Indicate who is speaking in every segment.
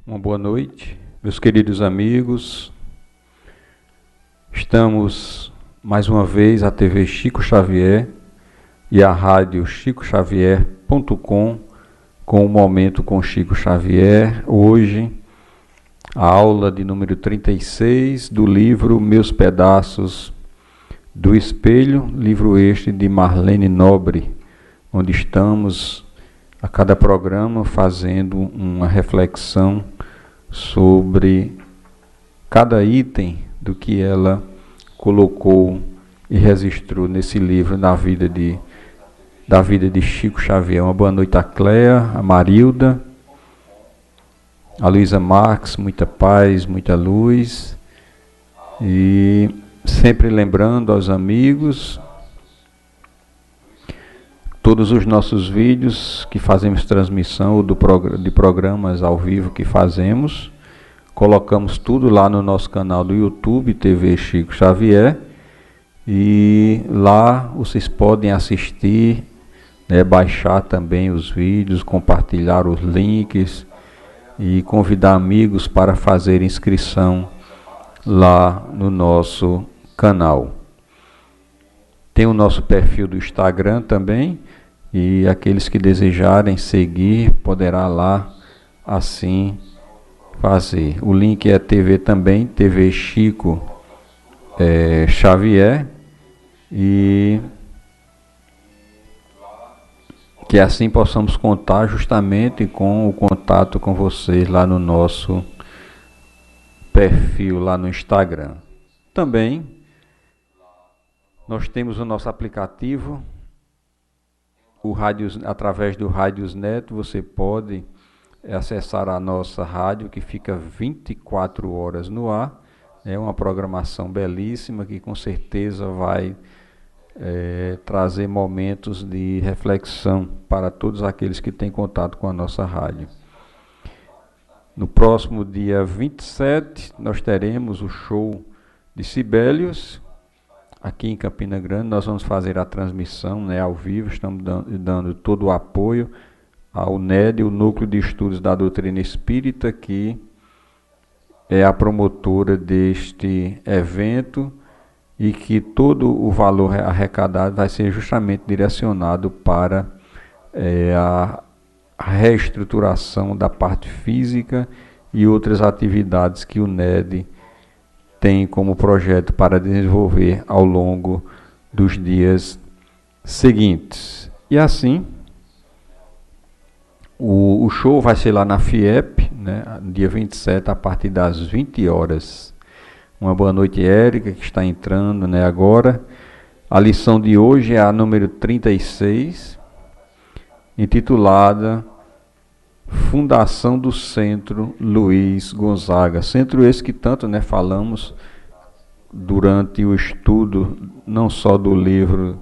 Speaker 1: Uma boa noite, meus queridos amigos. Estamos mais uma vez a TV Chico Xavier e a rádio chicoxavier.com com o Momento com Chico Xavier. Hoje, a aula de número 36 do livro Meus Pedaços do Espelho, livro este de Marlene Nobre, onde estamos a cada programa fazendo uma reflexão sobre cada item do que ela colocou e registrou nesse livro da vida de Chico Xavier. Uma boa noite a Cléa, a Marilda, a Luísa Marques, muita paz, muita luz. E sempre lembrando aos amigos, todos os nossos vídeos que fazemos transmissão ou de programas ao vivo que fazemos, colocamos tudo lá no nosso canal do YouTube, TV Chico Xavier, e lá vocês podem assistir, baixar também os vídeos, compartilhar os links e convidar amigos para fazer inscrição lá no nosso canal. Tem o nosso perfil do Instagram também, e aqueles que desejarem seguir, poderá lá assim fazer. O link é TV também, TV Chico Xavier, e que assim possamos contar justamente com o contato com vocês lá no nosso perfil lá no Instagram. Também nós temos o nosso aplicativo, através do Radiosnet, você pode acessar a nossa rádio, que fica 24 horas no ar. É uma programação belíssima que com certeza vai trazer momentos de reflexão para todos aqueles que têm contato com a nossa rádio. No próximo dia 27, nós teremos o show de Sibelius, aqui em Campina Grande. Nós vamos fazer a transmissão ao vivo, estamos dando todo o apoio ao NED, o Núcleo de Estudos da Doutrina Espírita, que é a promotora deste evento, e que todo o valor arrecadado vai ser justamente direcionado para a reestruturação da parte física e outras atividades que o NED tem como projeto para desenvolver ao longo dos dias seguintes. E assim, o show vai ser lá na FIEP, dia 27, a partir das 20 horas. Uma boa noite, Érica, que está entrando agora. A lição de hoje é a número 36, intitulada Fundação do Centro Luiz Gonzaga. Centro esse que tanto falamos durante o estudo, não só do livro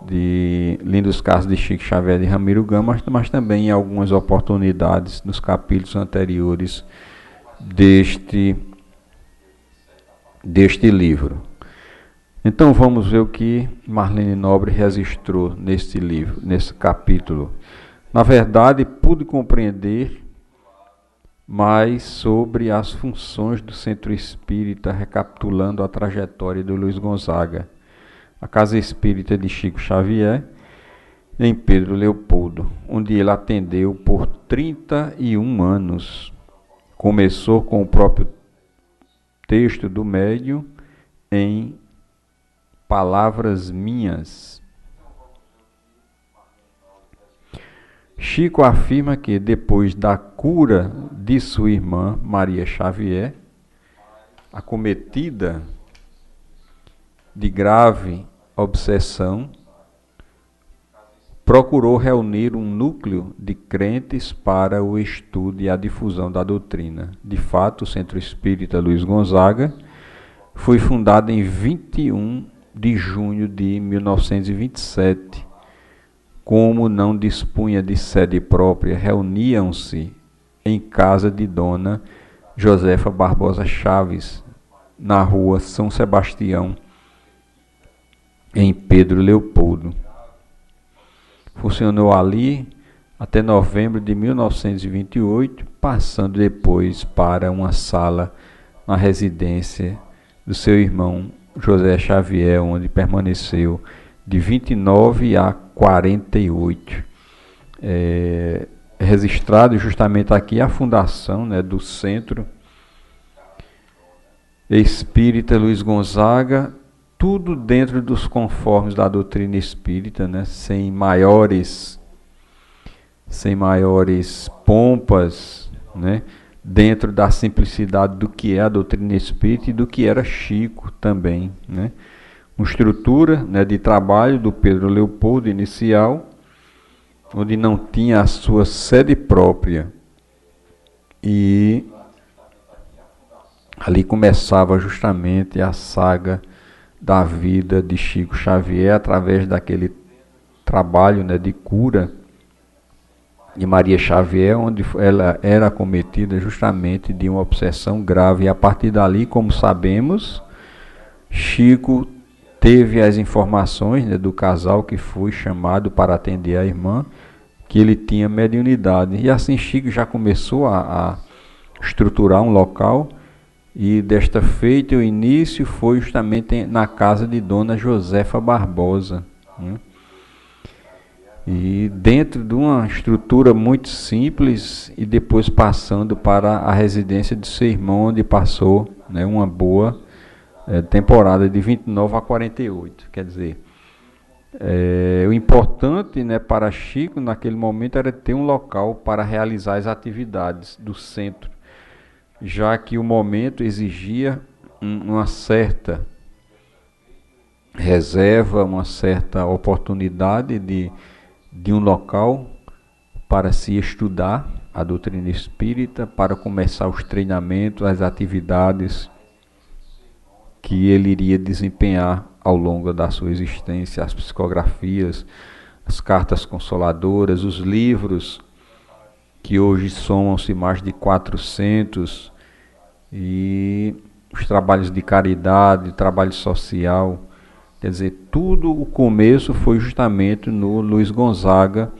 Speaker 1: de Lindos Casos de Chico Xavier de Ramiro Gama, mas também em algumas oportunidades nos capítulos anteriores deste livro. Então vamos ver o que Marlene Nobre registrou neste livro, nesse capítulo. Na verdade, pude compreender mais sobre as funções do Centro Espírita, recapitulando a trajetória do Luiz Gonzaga, a Casa Espírita de Chico Xavier, em Pedro Leopoldo, onde ele atendeu por 31 anos. Começou com o próprio texto do médium em Palavras Minhas. Chico afirma que depois da cura de sua irmã Maria Xavier, acometida de grave obsessão, procurou reunir um núcleo de crentes para o estudo e a difusão da doutrina. De fato, o Centro Espírita Luiz Gonzaga foi fundado em 21 de junho de 1927. Como não dispunha de sede própria, reuniam-se em casa de Dona Josefa Barbosa Chaves, na rua São Sebastião, em Pedro Leopoldo. Funcionou ali até novembro de 1928, passando depois para uma sala na residência do seu irmão José Xavier, onde permaneceu de 29 a 48. Registrado justamente aqui a fundação, né, do Centro Espírita Luiz Gonzaga, tudo dentro dos conformes da doutrina espírita, né, sem maiores pompas, né, dentro da simplicidade do que é a doutrina espírita e do que era Chico também, né. Uma estrutura, né, de trabalho do Pedro Leopoldo inicial, onde não tinha a sua sede própria, e ali começava justamente a saga da vida de Chico Xavier, através daquele trabalho, né, de cura de Maria Xavier, onde ela era acometida justamente de uma obsessão grave, e a partir dali, como sabemos, Chico teve as informações, né, do casal que foi chamado para atender a irmã, que ele tinha mediunidade. E assim Chico já começou a estruturar um local, e desta feita o início foi justamente na casa de Dona Josefa Barbosa, né? E dentro de uma estrutura muito simples, e depois passando para a residência de seu irmão, onde passou, né, uma boa temporada de 29 a 48. Quer dizer, o importante, né, para Chico naquele momento era ter um local para realizar as atividades do centro, já que o momento exigia uma certa reserva, uma certa oportunidade de um local para se estudar a doutrina espírita, para começar os treinamentos, as atividades que ele iria desempenhar ao longo da sua existência, as psicografias, as cartas consoladoras, os livros, que hoje somam-se mais de 400, e os trabalhos de caridade, trabalho social. Quer dizer, tudo o começo foi justamente no Luiz Gonzaga,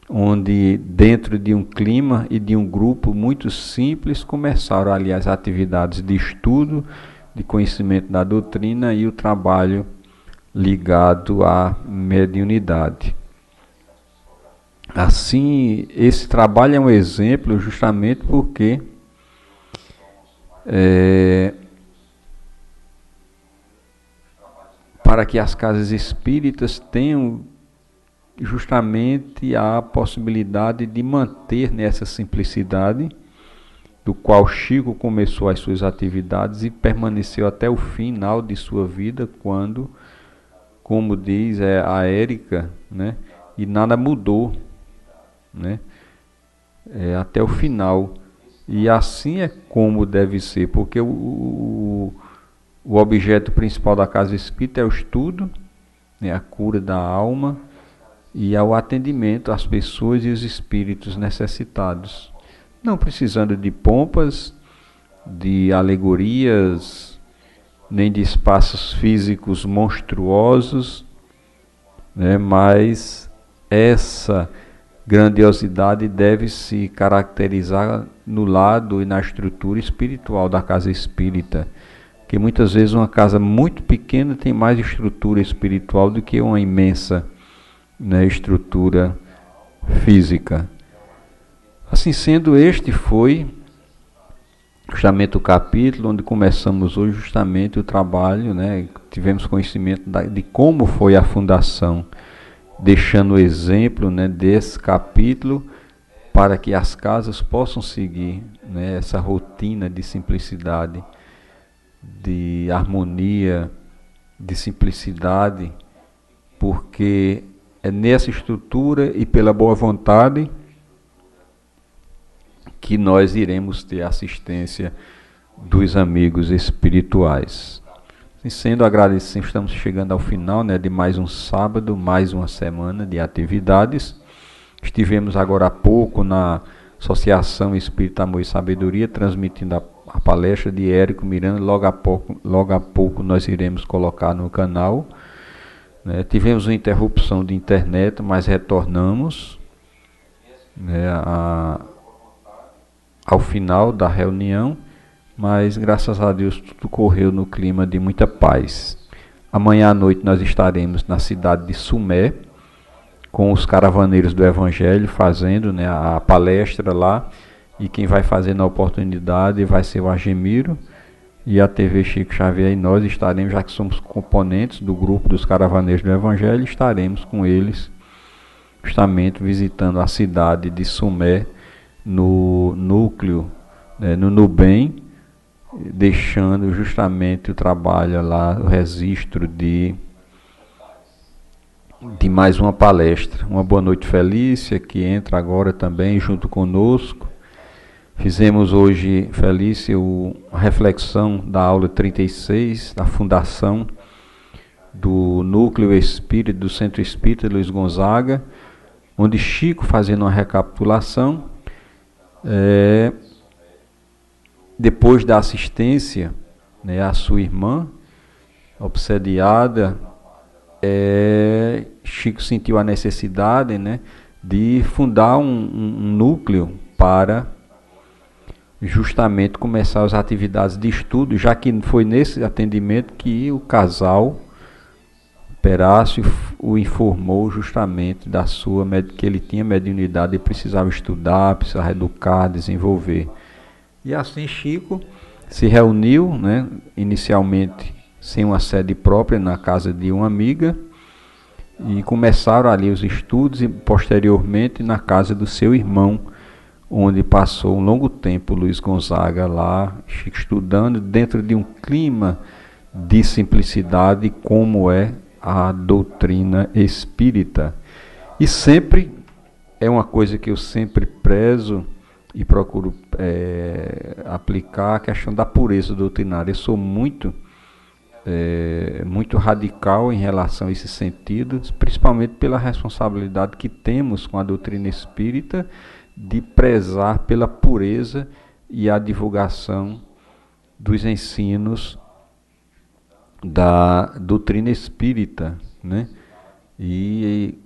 Speaker 1: onde dentro de um clima e de um grupo muito simples começaram ali as atividades de estudo, de conhecimento da doutrina e o trabalho ligado à mediunidade. Assim, esse trabalho é um exemplo justamente porque para que as casas espíritas tenham justamente a possibilidade de manter nessa simplicidade, do qual Chico começou as suas atividades e permaneceu até o final de sua vida, quando, como diz a Érica, né, e nada mudou, né, até o final. E assim é como deve ser, porque o objeto principal da casa espírita é o estudo, né, a cura da alma e ao atendimento às pessoas e os espíritos necessitados, não precisando de pompas, de alegorias, nem de espaços físicos monstruosos, né, mas essa grandiosidade deve se caracterizar no lado e na estrutura espiritual da casa espírita, que muitas vezes uma casa muito pequena tem mais estrutura espiritual do que uma imensa, né, estrutura física. Assim sendo, este foi justamente o capítulo onde começamos hoje justamente o trabalho, né, tivemos conhecimento de como foi a fundação, deixando o exemplo, né, desse capítulo para que as casas possam seguir, né, essa rotina de simplicidade, de harmonia, de simplicidade, porque é nessa estrutura e pela boa vontade que nós iremos ter assistência dos amigos espirituais. E sendo agradecidos, estamos chegando ao final, né, de mais um sábado, mais uma semana de atividades. Estivemos agora há pouco na Associação Espírita Amor e Sabedoria, transmitindo a palestra de Érico Miranda. Logo a pouco nós iremos colocar no canal, né. Tivemos uma interrupção de internet, mas retornamos. né, ao final da reunião, mas graças a Deus tudo correu no clima de muita paz. Amanhã à noite nós estaremos na cidade de Sumé, com os caravaneiros do Evangelho, fazendo, né, a palestra lá, e quem vai fazer na oportunidade vai ser o Argemiro e a TV Chico Xavier, e nós estaremos, já que somos componentes do grupo dos caravaneiros do Evangelho, estaremos com eles justamente visitando a cidade de Sumé, no núcleo, né, no Nubem, deixando justamente o trabalho lá, o registro de mais uma palestra. Uma boa noite, Felícia, que entra agora também junto conosco. Fizemos hoje, Felícia, a reflexão da aula 36, da fundação do Núcleo Espírita, do Centro Espírita Luiz Gonzaga, onde Chico, fazendo uma recapitulação, depois da assistência, né, à sua irmã, obsediada, Chico sentiu a necessidade, né, de fundar um núcleo para justamente começar as atividades de estudo, já que foi nesse atendimento que o casal Perácio o informou justamente da sua, que ele tinha mediunidade e precisava estudar, precisava educar, desenvolver. E assim Chico se reuniu, né, inicialmente sem uma sede própria, na casa de uma amiga, e começaram ali os estudos, e posteriormente na casa do seu irmão, onde passou um longo tempo Luiz Gonzaga lá, Chico estudando dentro de um clima de simplicidade, como é a doutrina espírita. E sempre é uma coisa que eu sempre prezo e procuro aplicar, a questão da pureza doutrinária. Eu sou muito radical em relação a esses sentidos, principalmente pela responsabilidade que temos com a doutrina espírita de prezar pela pureza e a divulgação dos ensinos da doutrina espírita, né? E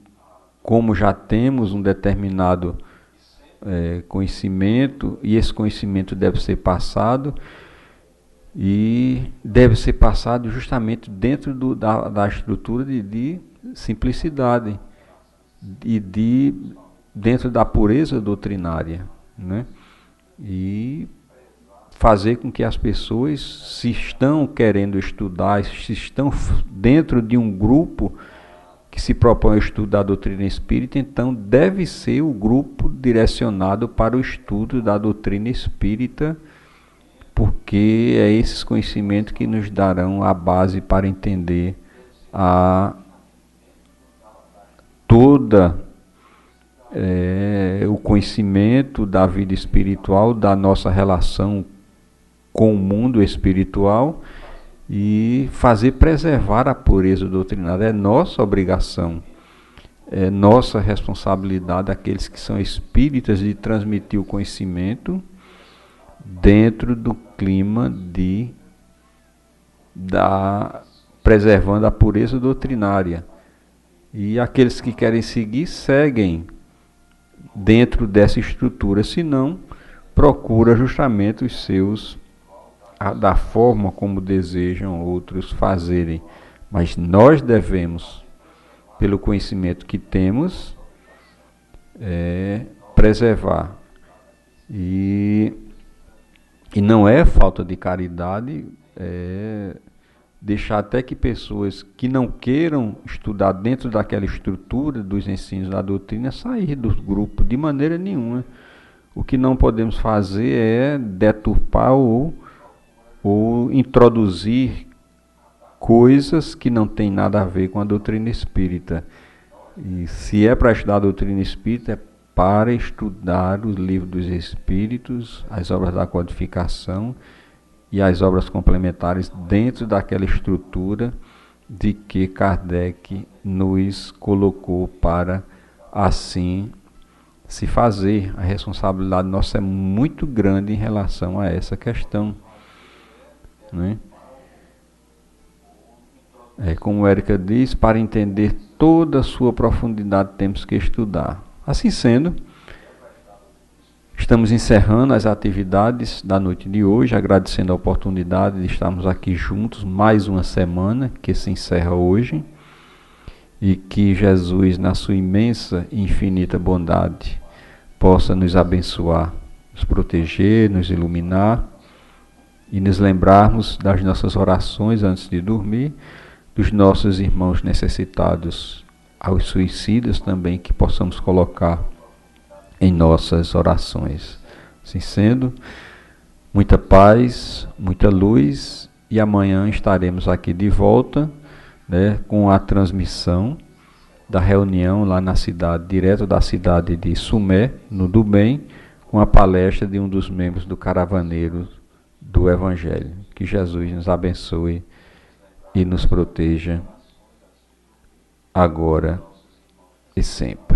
Speaker 1: como já temos um determinado conhecimento, e esse conhecimento deve ser passado, e deve ser passado justamente dentro da estrutura de simplicidade e dentro da pureza doutrinária, né? E fazer com que as pessoas, se estão querendo estudar, se estão dentro de um grupo que se propõe a estudar a doutrina espírita, então deve ser o grupo direcionado para o estudo da doutrina espírita, porque é esses conhecimentos que nos darão a base para entender o conhecimento da vida espiritual, da nossa relação com o mundo espiritual, e fazer preservar a pureza doutrinária. É nossa obrigação, é nossa responsabilidade, aqueles que são espíritas, de transmitir o conhecimento dentro do clima preservando a pureza doutrinária. E aqueles que querem seguir, seguem dentro dessa estrutura, senão procura justamente os seus, da forma como desejam outros fazerem. Mas nós devemos, pelo conhecimento que temos, preservar. E não é falta de caridade deixar até que pessoas que não queiram estudar dentro daquela estrutura dos ensinos da doutrina sair do grupo de maneira nenhuma. O que não podemos fazer é deturpar ou introduzir coisas que não têm nada a ver com a doutrina espírita. E se é para estudar a doutrina espírita, é para estudar os livros dos espíritos, as obras da codificação e as obras complementares dentro daquela estrutura de que Kardec nos colocou para assim se fazer. A responsabilidade nossa é muito grande em relação a essa questão, né? Como Érica diz, para entender toda a sua profundidade temos que estudar. Assim sendo, Estamos encerrando as atividades da noite de hoje, agradecendo a oportunidade de estarmos aqui juntos mais uma semana que se encerra hoje, e que Jesus, na sua imensa e infinita bondade, possa nos abençoar, nos proteger, nos iluminar e nos lembrarmos das nossas orações antes de dormir, dos nossos irmãos necessitados, aos suicidas também, que possamos colocar em nossas orações. Assim sendo, muita paz, muita luz, e amanhã estaremos aqui de volta, né, com a transmissão da reunião lá na cidade, direto da cidade de Sumé, no Dubem, com a palestra de um dos membros do Caravaneiro do Evangelho. Que Jesus nos abençoe e nos proteja agora e sempre.